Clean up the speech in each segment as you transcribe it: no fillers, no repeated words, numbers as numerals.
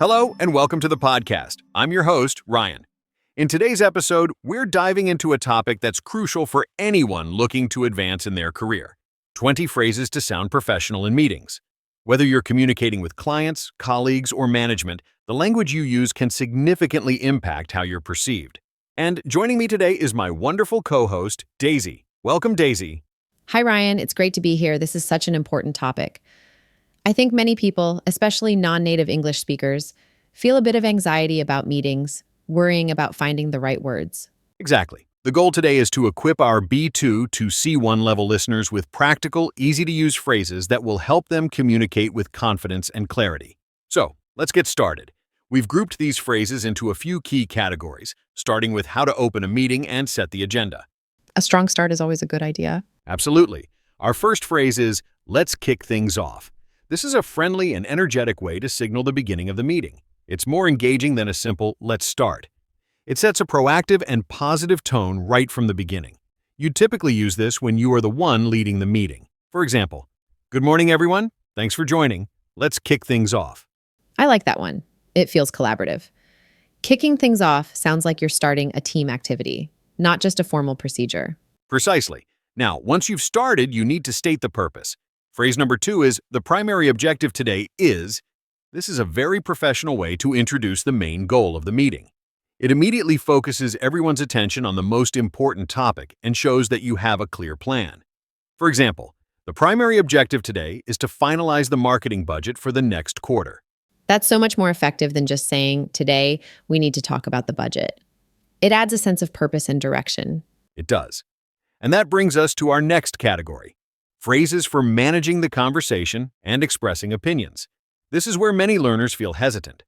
Hello, and welcome to the podcast. I'm your host, Ryan. In today's episode, we're diving into a topic that's crucial for anyone looking to advance in their career: 20 phrases to sound professional in meetings. Whether you're communicating with clients, colleagues, or management, the language you use can significantly impact how you're perceived. And joining me today is my wonderful co-host, Daisy. Welcome, Daisy. Hi, Ryan. It's great to be here. This is such an important topic. I think many people, especially non-native English speakers, feel a bit of anxiety about meetings, worrying about finding the right words. Exactly. The goal today is to equip our B2 to C1 level listeners with practical, easy-to-use phrases that will help them communicate with confidence and clarity. So, let's get started. We've grouped these phrases into a few key categories, starting with how to open a meeting and set the agenda. A strong start is always a good idea. Absolutely. Our first phrase is, "Let's kick things off." This is a friendly and energetic way to signal the beginning of the meeting. It's more engaging than a simple, "let's start." It sets a proactive and positive tone right from the beginning. You'd typically use this when you are the one leading the meeting. For example, "Good morning, everyone. Thanks for joining. Let's kick things off." I like that one. It feels collaborative. Kicking things off sounds like you're starting a team activity, not just a formal procedure. Precisely. Now, once you've started, you need to state the purpose. Phrase number 2 is, "The primary objective today is." This is a very professional way to introduce the main goal of the meeting. It immediately focuses everyone's attention on the most important topic and shows that you have a clear plan. For example, "The primary objective today is to finalize the marketing budget for the next quarter." That's so much more effective than just saying, "Today, we need to talk about the budget." It adds a sense of purpose and direction. It does. And that brings us to our next category: phrases for managing the conversation and expressing opinions. This is where many learners feel hesitant.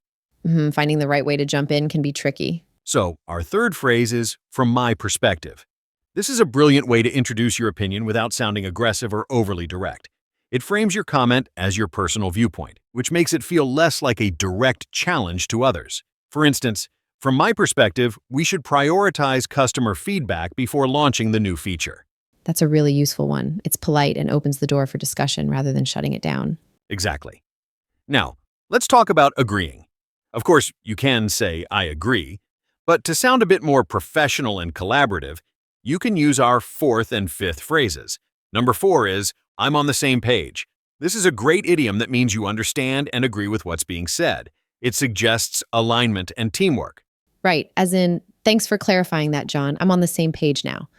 Finding the right way to jump in can be tricky. So, our third phrase is, "from my perspective." This is a brilliant way to introduce your opinion without sounding aggressive or overly direct. It frames your comment as your personal viewpoint, which makes it feel less like a direct challenge to others. For instance, "From my perspective, we should prioritize customer feedback before launching the new feature." That's a really useful one. It's polite and opens the door for discussion rather than shutting it down. Exactly. Now, let's talk about agreeing. Of course, you can say, "I agree," but to sound a bit more professional and collaborative, you can use our fourth and fifth phrases. Number 4 is, "I'm on the same page." This is a great idiom that means you understand and agree with what's being said. It suggests alignment and teamwork. Right, as in, "Thanks for clarifying that, John. I'm on the same page now."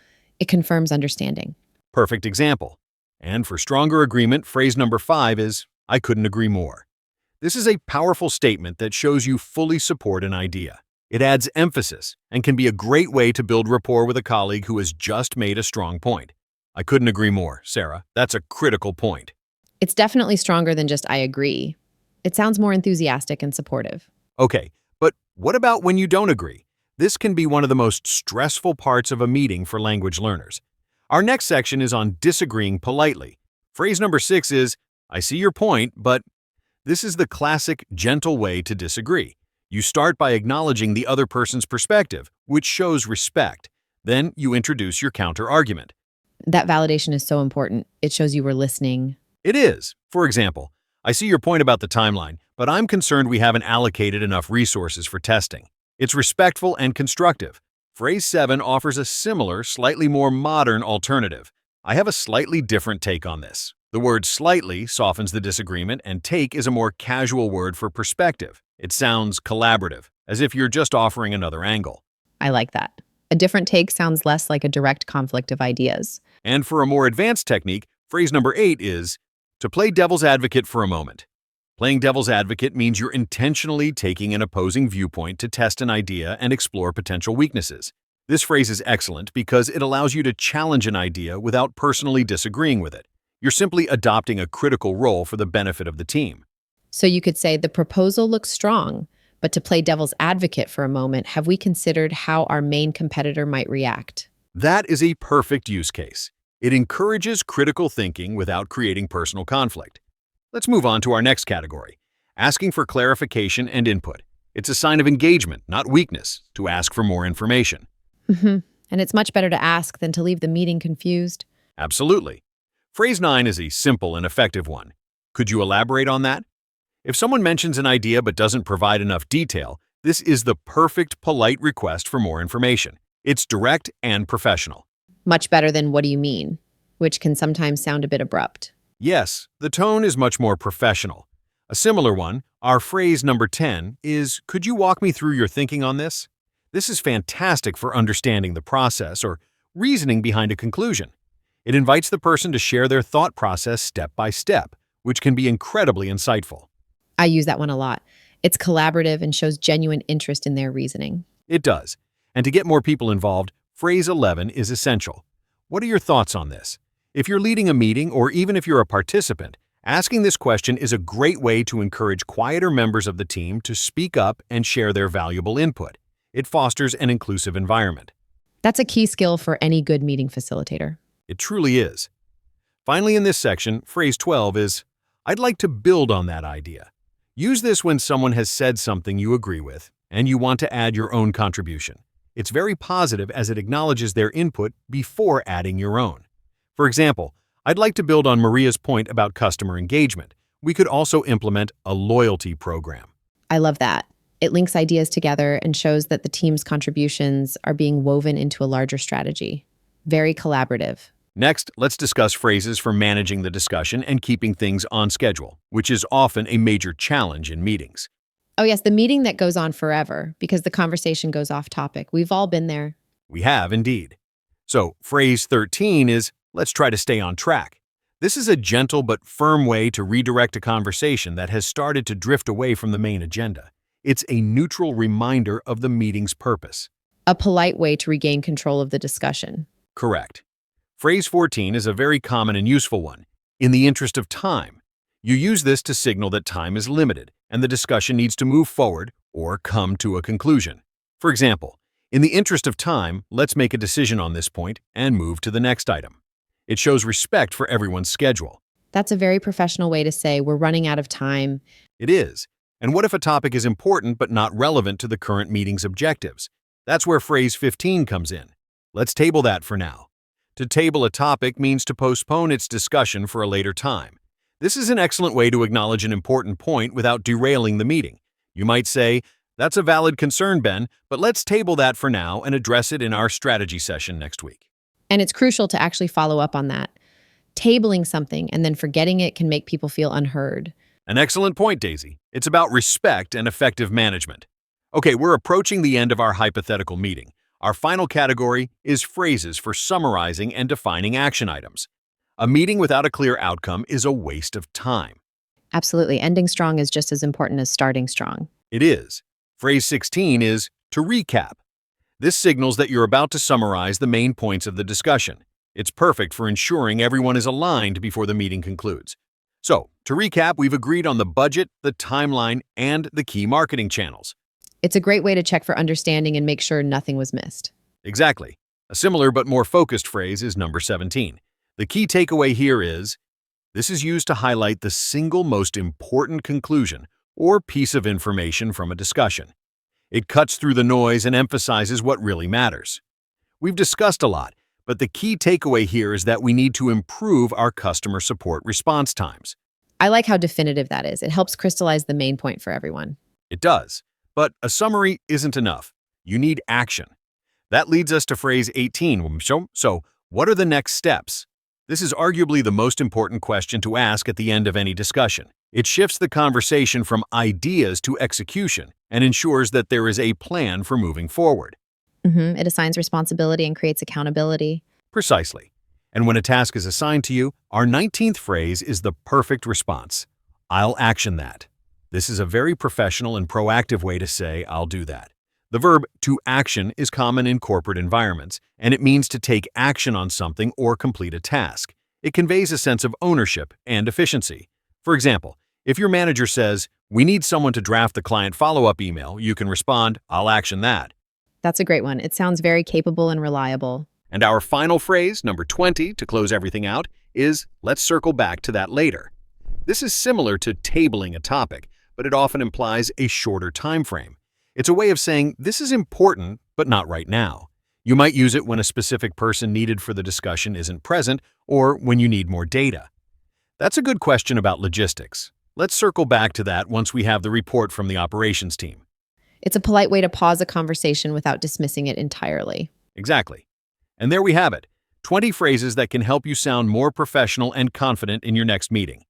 It confirms understanding. Perfect example. And for stronger agreement, phrase number 5 is, "I couldn't agree more." This is a powerful statement that shows you fully support an idea. It adds emphasis and can be a great way to build rapport with a colleague who has just made a strong point. "I couldn't agree more, Sarah. That's a critical point." It's definitely stronger than just "I agree." It sounds more enthusiastic and supportive. Okay, but what about when you don't agree? This can be one of the most stressful parts of a meeting for language learners. Our next section is on disagreeing politely. Phrase number 6 is, "I see your point, but..." This is the classic, gentle way to disagree. You start by acknowledging the other person's perspective, which shows respect. Then you introduce your counter-argument. That validation is so important. It shows you were listening. It is. For example, "I see your point about the timeline, but I'm concerned we haven't allocated enough resources for testing." It's respectful and constructive. Phrase 7 offers a similar, slightly more modern alternative. I have a slightly different take on this. The word "slightly" softens the disagreement, and "take" is a more casual word for perspective. It sounds collaborative, as if you're just offering another angle. I like that. A different take sounds less like a direct conflict of ideas. And for a more advanced technique, phrase number 8 is, "to play devil's advocate for a moment." Playing devil's advocate means you're intentionally taking an opposing viewpoint to test an idea and explore potential weaknesses. This phrase is excellent because it allows you to challenge an idea without personally disagreeing with it. You're simply adopting a critical role for the benefit of the team. So you could say, "The proposal looks strong, but to play devil's advocate for a moment, have we considered how our main competitor might react?" That is a perfect use case. It encourages critical thinking without creating personal conflict. Let's move on to our next category: asking for clarification and input. It's a sign of engagement, not weakness, to ask for more information. And it's much better to ask than to leave the meeting confused. Absolutely. Phrase 9 is a simple and effective one. Could you elaborate on that? If someone mentions an idea but doesn't provide enough detail, this is the perfect polite request for more information. It's direct and professional. Much better than "what do you mean?" which can sometimes sound a bit abrupt. Yes, the tone is much more professional. A similar one, our phrase number 10, is "Could you walk me through your thinking on this?" This is fantastic for understanding the process or reasoning behind a conclusion. It invites the person to share their thought process step by step, which can be incredibly insightful. I use that one a lot. It's collaborative and shows genuine interest in their reasoning. It does. And to get more people involved, phrase 11 is essential. What are your thoughts on this? If you're leading a meeting or even if you're a participant, asking this question is a great way to encourage quieter members of the team to speak up and share their valuable input. It fosters an inclusive environment. That's a key skill for any good meeting facilitator. It truly is. Finally, in this section, phrase 12 is, "I'd like to build on that idea." Use this when someone has said something you agree with and you want to add your own contribution. It's very positive as it acknowledges their input before adding your own. For example, "I'd like to build on Maria's point about customer engagement. We could also implement a loyalty program." I love that. It links ideas together and shows that the team's contributions are being woven into a larger strategy. Very collaborative. Next, let's discuss phrases for managing the discussion and keeping things on schedule, which is often a major challenge in meetings. Oh, yes, the meeting that goes on forever because the conversation goes off topic. We've all been there. We have indeed. So, phrase 13 is, "Let's try to stay on track." This is a gentle but firm way to redirect a conversation that has started to drift away from the main agenda. It's a neutral reminder of the meeting's purpose. A polite way to regain control of the discussion. Correct. Phrase 14 is a very common and useful one. "In the interest of time." You use this to signal that time is limited and the discussion needs to move forward or come to a conclusion. For example, "In the interest of time, let's make a decision on this point and move to the next item." It shows respect for everyone's schedule. That's a very professional way to say we're running out of time. It is. And what if a topic is important but not relevant to the current meeting's objectives? That's where phrase 15 comes in. Let's table that for now. To table a topic means to postpone its discussion for a later time. This is an excellent way to acknowledge an important point without derailing the meeting. You might say, "That's a valid concern, Ben, but let's table that for now and address it in our strategy session next week." And it's crucial to actually follow up on that. Tabling something and then forgetting it can make people feel unheard. An excellent point, Daisy. It's about respect and effective management. Okay, we're approaching the end of our hypothetical meeting. Our final category is phrases for summarizing and defining action items. A meeting without a clear outcome is a waste of time. Absolutely. Ending strong is just as important as starting strong. It is. Phrase 16 is "to recap." This signals that you're about to summarize the main points of the discussion. It's perfect for ensuring everyone is aligned before the meeting concludes. So, to recap, we've agreed on the budget, the timeline, and the key marketing channels. It's a great way to check for understanding and make sure nothing was missed. Exactly. A similar but more focused phrase is number 17. The key takeaway here is, this is used to highlight the single most important conclusion or piece of information from a discussion. It cuts through the noise and emphasizes what really matters. We've discussed a lot, but the key takeaway here is that we need to improve our customer support response times. I like how definitive that is. It helps crystallize the main point for everyone. It does. But a summary isn't enough. You need action. That leads us to phrase 18. So, what are the next steps? This is arguably the most important question to ask at the end of any discussion. It shifts the conversation from ideas to execution and ensures that there is a plan for moving forward. It assigns responsibility and creates accountability. Precisely. And when a task is assigned to you, our 19th phrase is the perfect response. "I'll action that." This is a very professional and proactive way to say, "I'll do that." The verb "to action" is common in corporate environments, and it means to take action on something or complete a task. It conveys a sense of ownership and efficiency. For example, if your manager says, "We need someone to draft the client follow-up email," you can respond, "I'll action that." That's a great one. It sounds very capable and reliable. And our final phrase, number 20, to close everything out, is "let's circle back to that later." This is similar to tabling a topic, but it often implies a shorter time frame. It's a way of saying, "This is important, but not right now." You might use it when a specific person needed for the discussion isn't present or when you need more data. That's a good question about logistics. Let's circle back to that once we have the report from the operations team. It's a polite way to pause a conversation without dismissing it entirely. Exactly. And there we have it, 20 phrases that can help you sound more professional and confident in your next meeting.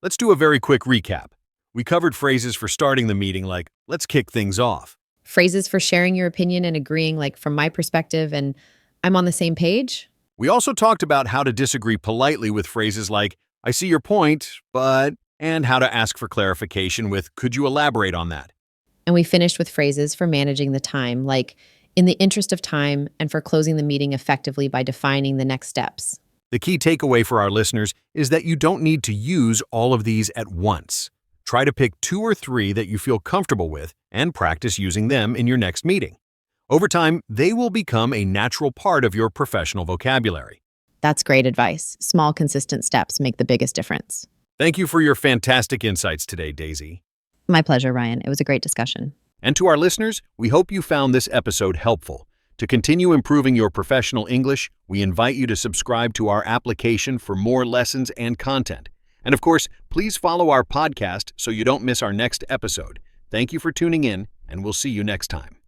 Let's do a very quick recap. We covered phrases for starting the meeting like, let's kick things off. Phrases for sharing your opinion and agreeing, like from my perspective and I'm on the same page. We also talked about how to disagree politely with phrases like, I see your point, but, and how to ask for clarification with, could you elaborate on that? And we finished with phrases for managing the time, like in the interest of time and for closing the meeting effectively by defining the next steps. The key takeaway for our listeners is that you don't need to use all of these at once. Try to pick 2 or 3 that you feel comfortable with and practice using them in your next meeting. Over time, they will become a natural part of your professional vocabulary. That's great advice. Small, consistent steps make the biggest difference. Thank you for your fantastic insights today, Daisy. My pleasure, Ryan. It was a great discussion. And to our listeners, we hope you found this episode helpful. To continue improving your professional English, we invite you to subscribe to our application for more lessons and content. And of course, please follow our podcast so you don't miss our next episode. Thank you for tuning in, and we'll see you next time.